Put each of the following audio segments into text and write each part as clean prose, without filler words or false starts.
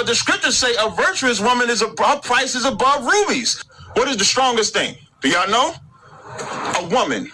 But the scriptures say a virtuous woman her price is above rubies. What is the strongest thing? Do y'all know? A woman.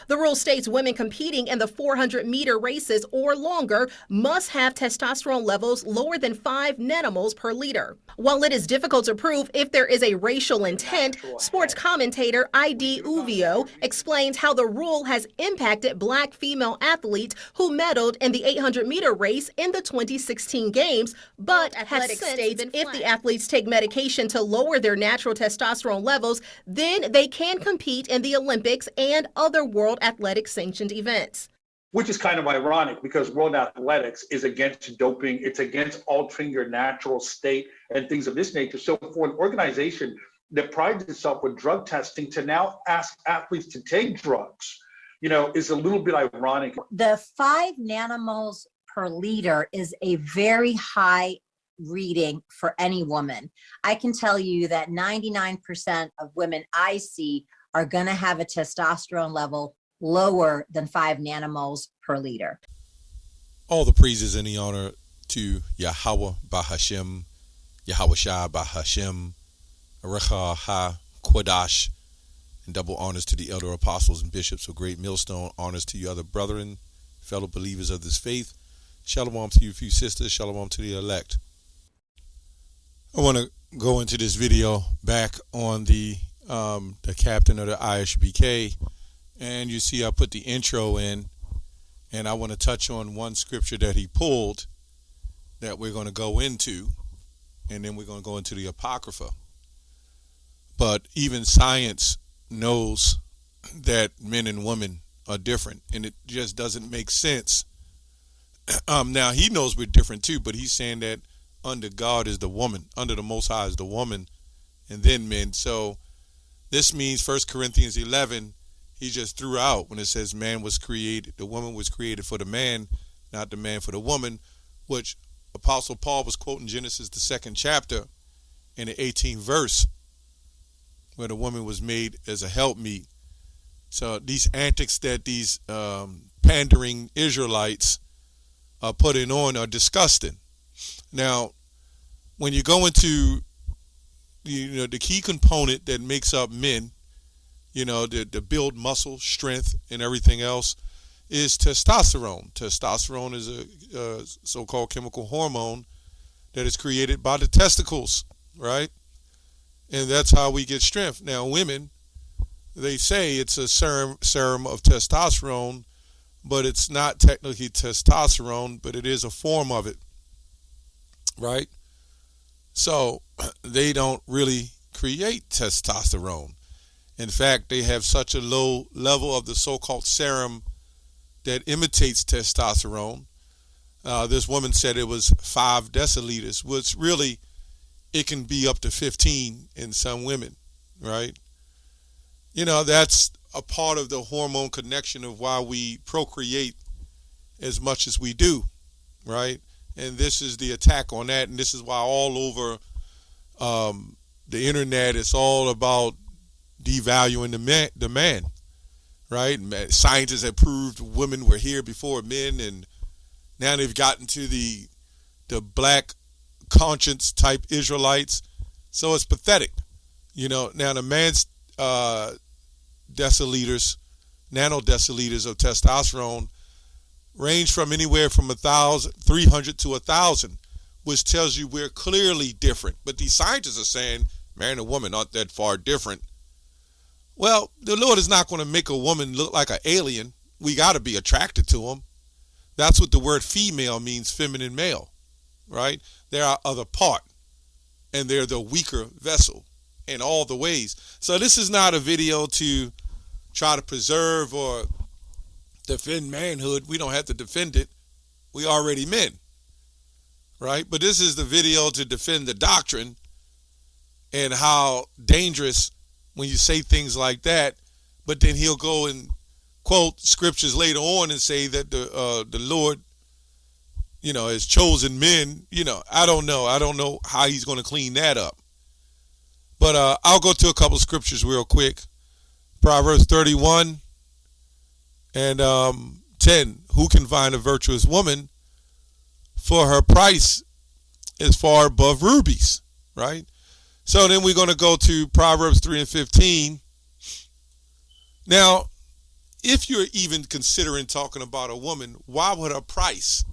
The rule states women competing in the 400-meter races or longer must have testosterone levels lower than 5 nanomoles per liter. While it is difficult to prove if there is a racial intent, sports commentator I.D. Uvio explains how the rule has impacted black female athletes who medaled in the 800-meter race in the 2016 games, but has states if the athletes take medication to lower their natural testosterone levels, then they can compete in the Olympics and other World Athletic sanctioned events. Which is kind of ironic because World Athletics is against doping. It's against altering your natural state and things of this nature. So for an organization that prides itself with drug testing to now ask athletes to take drugs, is a little bit ironic. The 5 nanomoles per liter is a very high reading for any woman. I can tell you that 99% of women I see are going to have a testosterone level lower than 5 nanomoles per liter. All the praises and the honor to Yahweh Bahashem, Yahweh Shah Bahashem, Arecha Ha Kodash, and double honors to the elder apostles and bishops of Great Millstone. Honors to you other brethren, fellow believers of this faith. Shalom to you few sisters. Shalom to the elect. I want to go into this video back on the captain of the ISBK, and you see I put the intro in, and I want to touch on one scripture that he pulled that we're going to go into, and then we're going to go into the Apocrypha. But even science knows that men and women are different, and it just doesn't make sense. Now he knows we're different too, but he's saying that under God is the woman, under the Most High is the woman, and then men. So this means 1 Corinthians 11, he just threw out when it says man was created, the woman was created for the man, not the man for the woman, which Apostle Paul was quoting Genesis, the 2nd chapter, in the 18th verse, where the woman was made as a helpmeet. So these antics that these pandering Israelites are putting on are disgusting. Now, when you go into the key component that makes up men, to build muscle, strength, and everything else, is testosterone. Testosterone is a so-called chemical hormone that is created by the testicles, right? And that's how we get strength. Now, women, they say it's a serum of testosterone, but it's not technically testosterone, but it is a form of it, right? So they don't really create testosterone. In fact, they have such a low level of the so-called serum that imitates testosterone. This woman said it was 5 deciliters, which really it can be up to 15 in some women, right? That's a part of the hormone connection of why we procreate as much as we do, right? And this is the attack on that, and this is why all over the internet it's all about devaluing the man, right? Scientists have proved women were here before men, and now they've gotten to the black conscience type Israelites. So it's pathetic. Now the man's nanodeciliters of testosterone range from anywhere from 300 to 1,000, which tells you we're clearly different. But these scientists are saying man and woman aren't that far different. Well, the Lord is not going to make a woman look like an alien. We got to be attracted to them. That's what the word female means, feminine male, right? They're our other part, and they're the weaker vessel in all the ways. So this is not a video to try to preserve or defend manhood. We don't have to defend it. We already men, right? But this is the video to defend the doctrine and how dangerous when you say things like that. But then he'll go and quote scriptures later on and say that the Lord, has chosen men. I don't know how he's going to clean that up. But I'll go to a couple scriptures real quick. Proverbs 31 and 10. Who can find a virtuous woman? For her price is far above rubies, right? So then we're going to go to Proverbs 3 and 15. Now, if you're even considering talking about a woman, why would her price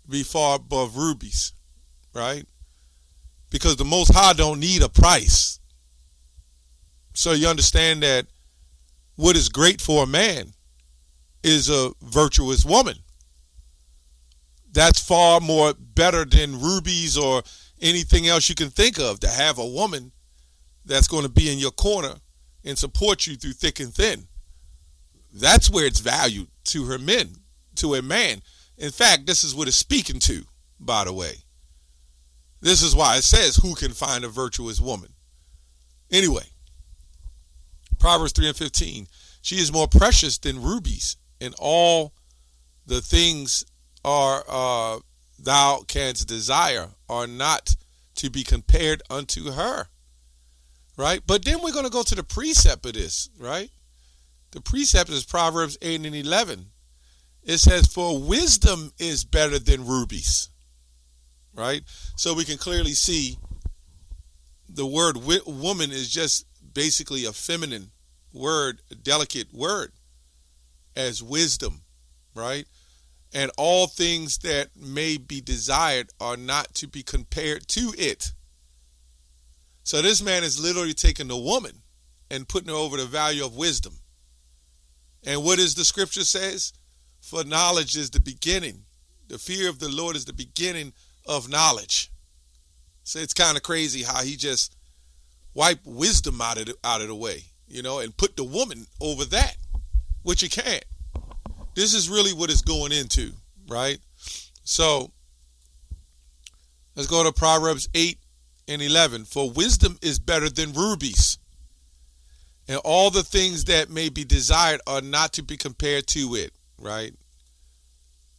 be far above rubies, right? Because the Most High don't need a price. So you understand that what is great for a man is a virtuous woman. That's far more better than rubies or anything else you can think of, to have a woman that's going to be in your corner and support you through thick and thin. That's where it's valued to her men, to a man. In fact, this is what it's speaking to, by the way. This is why it says, who can find a virtuous woman? Anyway, Proverbs 3 and 15. She is more precious than rubies, and all the things thou canst desire are not to be compared unto her. Right? But then we're going to go to the precept of this, right? The precept is Proverbs 8 and 11. It says, for wisdom is better than rubies. Right? So we can clearly see the word woman is just basically a feminine word, a delicate word, as wisdom, right? And all things that may be desired are not to be compared to it. So this man is literally taking the woman and putting her over the value of wisdom. And what does the scripture says? For knowledge is the beginning. The fear of the Lord is the beginning of knowledge. So it's kind of crazy how he just wiped wisdom out of the way, you know, and put the woman over that, which you can't. This is really what it's going into, right? So let's go to Proverbs 8 and 11. For wisdom is better than rubies, and all the things that may be desired are not to be compared to it, right?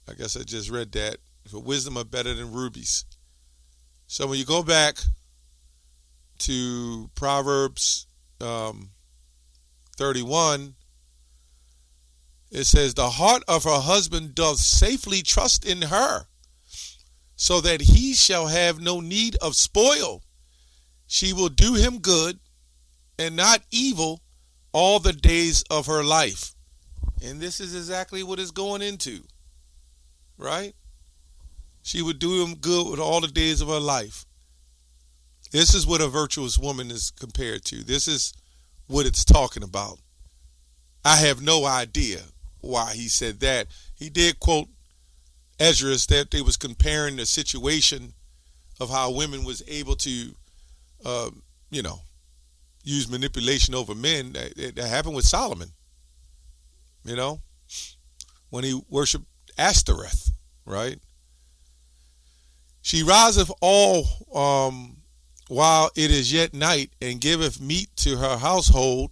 I guess I just read that. For wisdom are better than rubies. So when you go back to Proverbs 31, it says, the heart of her husband doth safely trust in her, so that he shall have no need of spoil. She will do him good and not evil all the days of her life. And this is exactly what it's going into, right? She would do him good with all the days of her life. This is what a virtuous woman is compared to. This is what it's talking about. I have no idea why he said that. He did quote Esdras that they was comparing the situation of how women was able to, use manipulation over men. That happened with Solomon, when he worshiped Ashtoreth, right? She riseth all while it is yet night, and giveth meat to her household,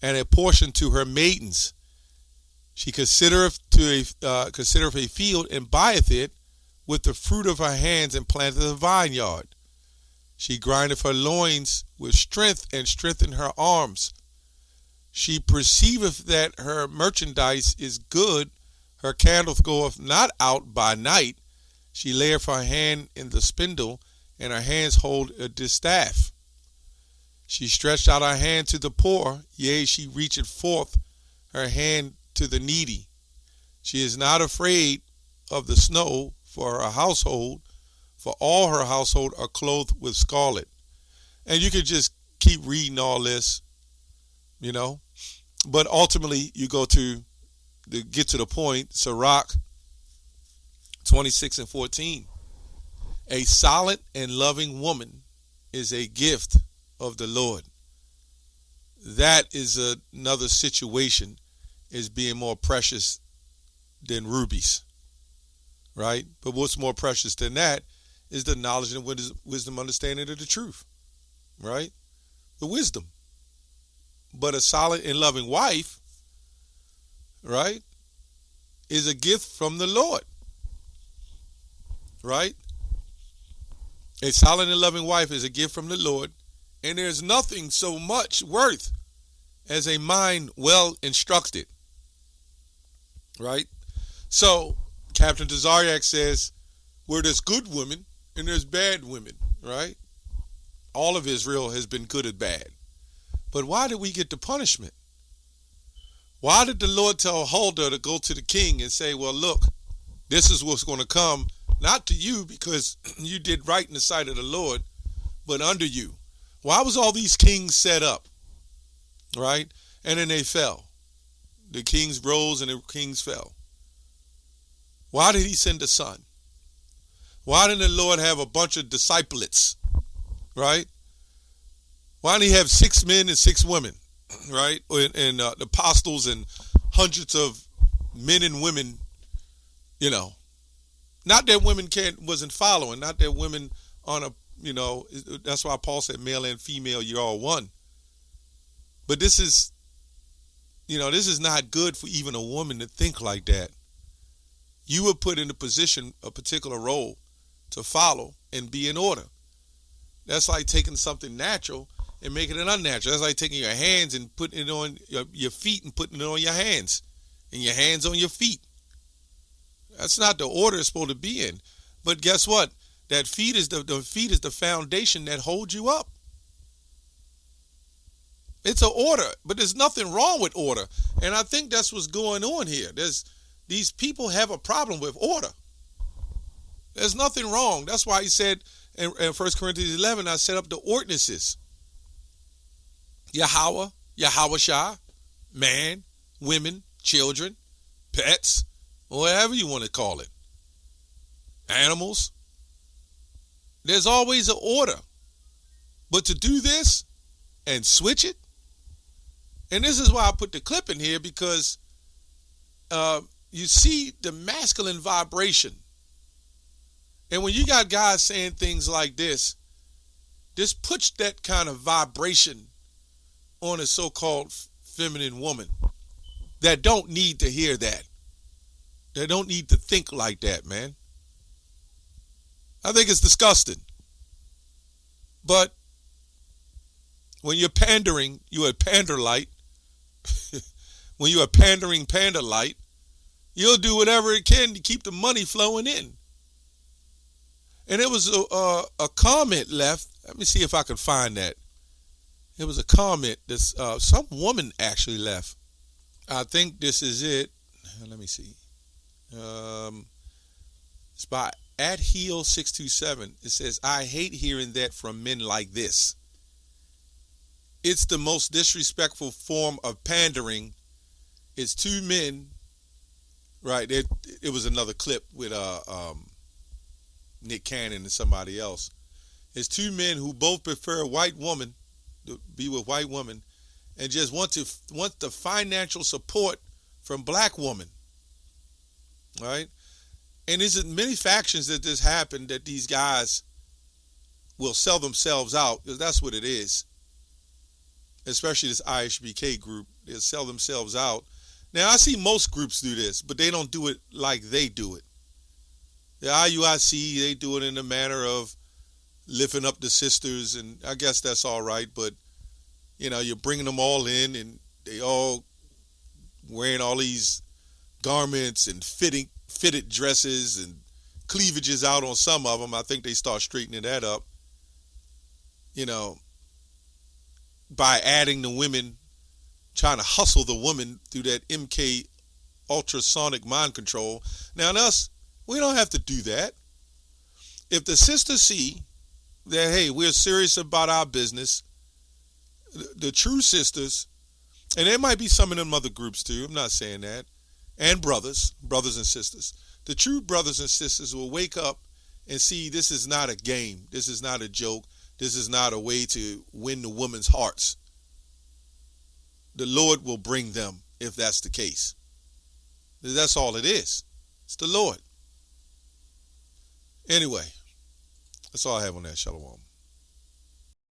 and a portion to her maidens. She considereth a field, and buyeth it with the fruit of her hands, and planteth a vineyard. She grindeth her loins with strength, and strengthen her arms. She perceiveth that her merchandise is good. Her candle goeth not out by night. She layeth her hand in the spindle, and her hands hold a distaff. She stretched out her hand to the poor, yea, she reacheth forth her hand to the needy. She is not afraid of the snow for her household, for all her household are clothed with scarlet. And you could just keep reading all this, but ultimately you get to the point, Sirach 26 and 14. A solid and loving woman is a gift of the Lord. That is another situation, is being more precious than rubies, right? But what's more precious than that is the knowledge and wisdom, understanding of the truth, right? The wisdom. But a solid and loving wife, right, is a gift from the Lord, right? A solid and loving wife is a gift from the Lord, and there's nothing so much worth as a mind well instructed, right? So Captain Tazariak says, where there's good women and there's bad women, right? All of Israel has been good and bad. But why did we get the punishment? Why did the Lord tell Huldah to go to the king and say, well, look, this is what's going to come, not to you because you did right in the sight of the Lord, but under you? Why was all these kings set up, right? And then they fell. The kings rose and the kings fell. Why did he send a son? Why didn't the Lord have a bunch of disciples, right? Why didn't he have 6 men and 6 women, right? And the apostles and hundreds of men and women, you know. Not that women wasn't following, not that women on a, you know, that's why Paul said male and female, you're all one. But this is, you know, this is not good for even a woman to think like that. You were put in a position, a particular role to follow and be in order. That's like taking something natural and making it unnatural. That's like taking your hands and putting it on your feet and putting it on your hands, and your hands on your feet. That's not the order it's supposed to be in. But guess what? That feet is the feet is the foundation that holds you up. It's an order, but there's nothing wrong with order. And I think that's what's going on here. These people have a problem with order. There's nothing wrong. That's why he said in 1 Corinthians 11, I set up the ordinances. Yahweh, Yahweh, man, women, children, pets, whatever you want to call it. Animals. There's always an order. But to do this and switch it, and this is why I put the clip in here, because you see the masculine vibration. And when you got guys saying things like this puts that kind of vibration on a so-called feminine woman that don't need to hear that. They don't need to think like that, man. I think it's disgusting. But when you're pandering, you're a panderlite. When you're a pandering panderlite, you'll do whatever it can to keep the money flowing in. And it was a comment left. Let me see if I can find that. It was a comment that some woman actually left. I think this is it. Let me see. It's by @heel627. It says, I hate hearing that from men like this. It's the most disrespectful form of pandering. It's 2 men, right? It was another clip with Nick Cannon and somebody else. It's 2 men who both prefer white woman, to be with white women, and just want the financial support from black women, right? And there's many factions that this happened, that these guys will sell themselves out, because that's what it is. Especially this IHBK group, they'll sell themselves out. Now, I see most groups do this, but they don't do it like they do it. The IUIC, they do it in the manner of lifting up the sisters, and I guess that's all right, but, you know, you're bringing them all in, and they all wearing all these garments and fitted dresses and cleavages out on some of them. I think they start straightening that up, you know, by adding the women, trying to hustle the woman through that MK ultrasonic mind control. Now, us, we don't have to do that. If the sisters see that, hey, we're serious about our business, the true sisters, and there might be some of them other groups too, I'm not saying that, and brothers and sisters, the true brothers and sisters will wake up and see this is not a game, this is not a joke, this is not a way to win the woman's hearts. The Lord will bring them if that's the case. That's all it is. It's the Lord. Anyway, that's all I have on that. Shalom.